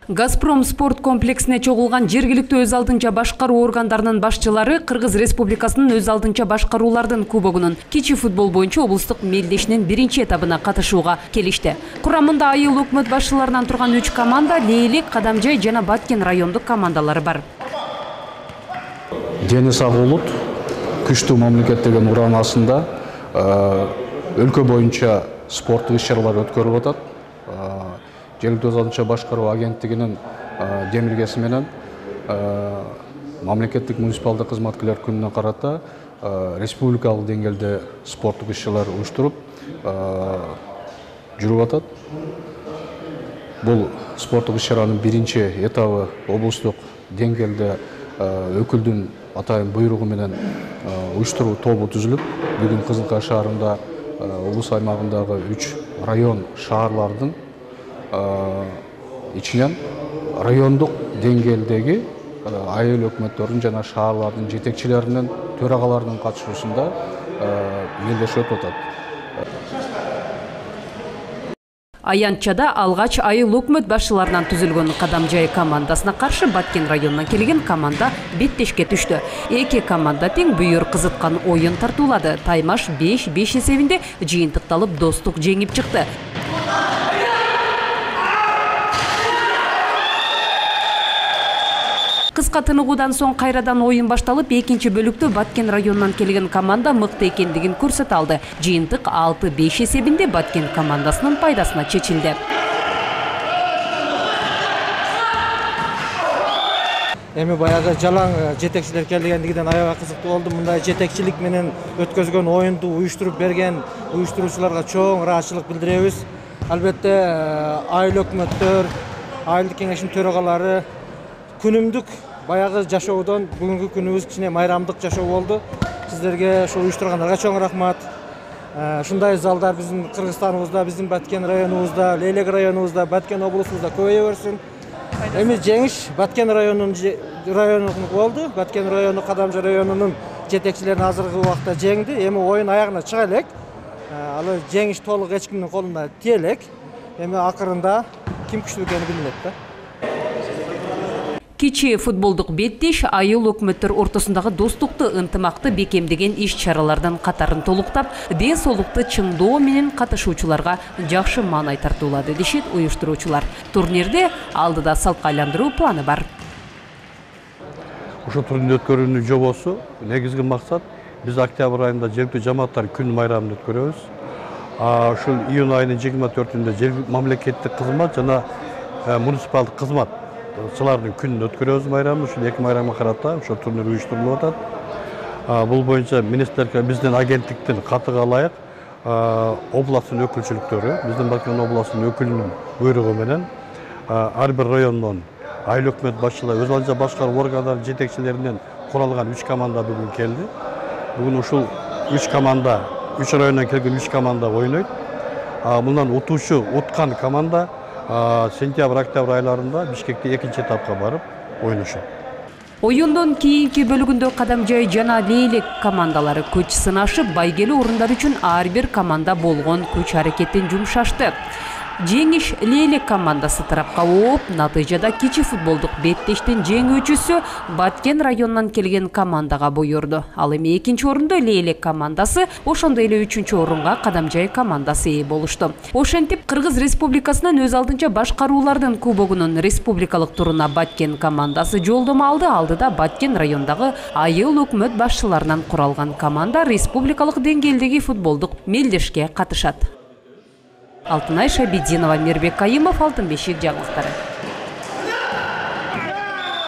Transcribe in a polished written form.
Газпром спорт комплексине чогулган жергиликтүү өз алдынча башкаруу органдарынын башчылары Кыргыз Республикасынын өз алдынча башкаруулардын кубогунун кичи футбол боюнча облустук мелдешинин биринчи этабына катышууга келишти. Курамында айыл өкмөт башчыларынан турган 3 команда, Лейлек, Кадамжай жана Баткен райондук командалары бар. Дени сак улут күчтүү мамлекет деген уран астында өлкө боюнча спорттук иш-чаралар өткөрүлүп атат. Жергиликтүү өз алдынча башкаруу агенттигинин демилгеси менен мамлекеттик муниципалдык кызматкерлер күнүнө карата республикалык деңгээлде спорттук иш-чаралар уюштуруп жүрүп атат. Бул спорттук иш-чаранын биринчи этабы облустук деңгээлде өкүлдүн атайын буйругу менен уюштуруу тобу түзүлүп, бүгүн Кызылкай шаарында облус аймагындагы 3 район шаарлардын ичинен райондук деңгээлдеги айыл өкмөттөрүнүн жана шаарлардын жетекчилеринин, төрагаларынын катышуусунда мелдешип атат. Аянтчада алгач айыл өкмөт башчыларынан түзүлгөн Кадамжай командасына каршы Баткен районунан келген команда беттешке түштү. Эки команда тең бүйүр кызыткан оюн тартуулады. Таймаш 5-5 эсебинде жыйынтыкталып достук жеңип чыкты. Кыска тыныгуудан соң кайрадан оюн башталып, экинчи бөлүктө Баткен районунан келген команда мыкты экендигин көрсөтө алды. Жыйынтык 6-5 эсебинде Баткен командасынын пайдасына чечилди. Эми баягы жалаң жетекчилер келгендигинен аябай кызыктуу болду. Мындай жетекчилик менен өткөзгөн оюнду уюштуруп берген уюштуруучуларга чоң ыраазычылык билдиребиз. Албетте айыл өкмөттөр, айылдык кеңештин төрагалары күнүмдүк баягы жашоодон бүгүнкү күнүбүз кичине майрамдык жашоо болду. Сиздерге ошо уюштургандарга чоң рахмат. Ушундай залдар биздин Кыргызстаныбызда, биздин Баткен районубузда, Лейлек районубузда, Баткен облусубузда көбөйө берсин. Эми жеңиш Баткен районунун болду. Баткен району Кадамжай районунун жетекчилерин азыркы убакта жеңди. Эми оюн аягына чыга элек. Ал жеңиш толук эч кимдин колунда тие элек. Эми акырында ким күчтүү экени билинет да. Кичи футболдук беттеш айыл өкмөттөр ортосундагы достукту, ынтымакты бекемдеген иш-чаралардын катарын толуктап, ден соолукту чыңдоо менен катышуучуларга жакшы маанай тартуулады, дешет уюштуруучулар. Турнирде алдыда салтка айландыруу планы бар. Ошо турнирди өткөрүүнүн жобосу негизги максат биз октябрь айында жергиликтүү жамааттар күн майрамын өткөрөбүз. Ушул июнь айынын 24-күндө мамлекеттик кызмат жана муниципалдык кызмат сылардын күнүн өткөрөбүз майрамды. Ушул эки майрамга карата ошо турнир уюштурулуп атат. Бул боюнча министрлик биздин агенттиктин катыга ылайык областын өкүлчүлүктөрү, биздин Баткен областынын өкүлүнүн буйругу менен ар бир райондон айыл өкмөт башчылары, өз алдынча башкаруу органдарынын жетекчилеринен куралган 3 команда бүгүн келди. Бүгүн ушул 3 команда, 3 райондон келген 3 команда ойнойт. Мындан уткан команда сентябрь-октябрь айларында Бишкекте экинчи этапка барып ойношот. Оюндун кийинки бөлүгүндө Кадамжай жана Лейлек командалары күч сынашып, байгелүү орундар үчүн ар бир команда болгон күч аракетин жумшашты. Жеңиш Лейлек командасы тарапка ооп, натыйжада кичи футболдук беттештин жеңүүчүсү Баткен районунан келген командага буйурду. Ал эми экинчи орунду Лейлек командасы, ошондой эле 3-чү орунга Кадамжай командасы ээ болушту. Ошентип Кыргыз Республикасынын өз алдынча башкаруулардын кубогунун республикалык туруна Баткен командасы жолдомо алды. Алдыда Баткен райондагы айыл өкмөт башчыларынан куралган команда республикалык деңгээлдеги футболдук мелдешке катышат. Алтынай Шабидинова, Мирбек Кайымов, Алтын бешик жаңылыктары.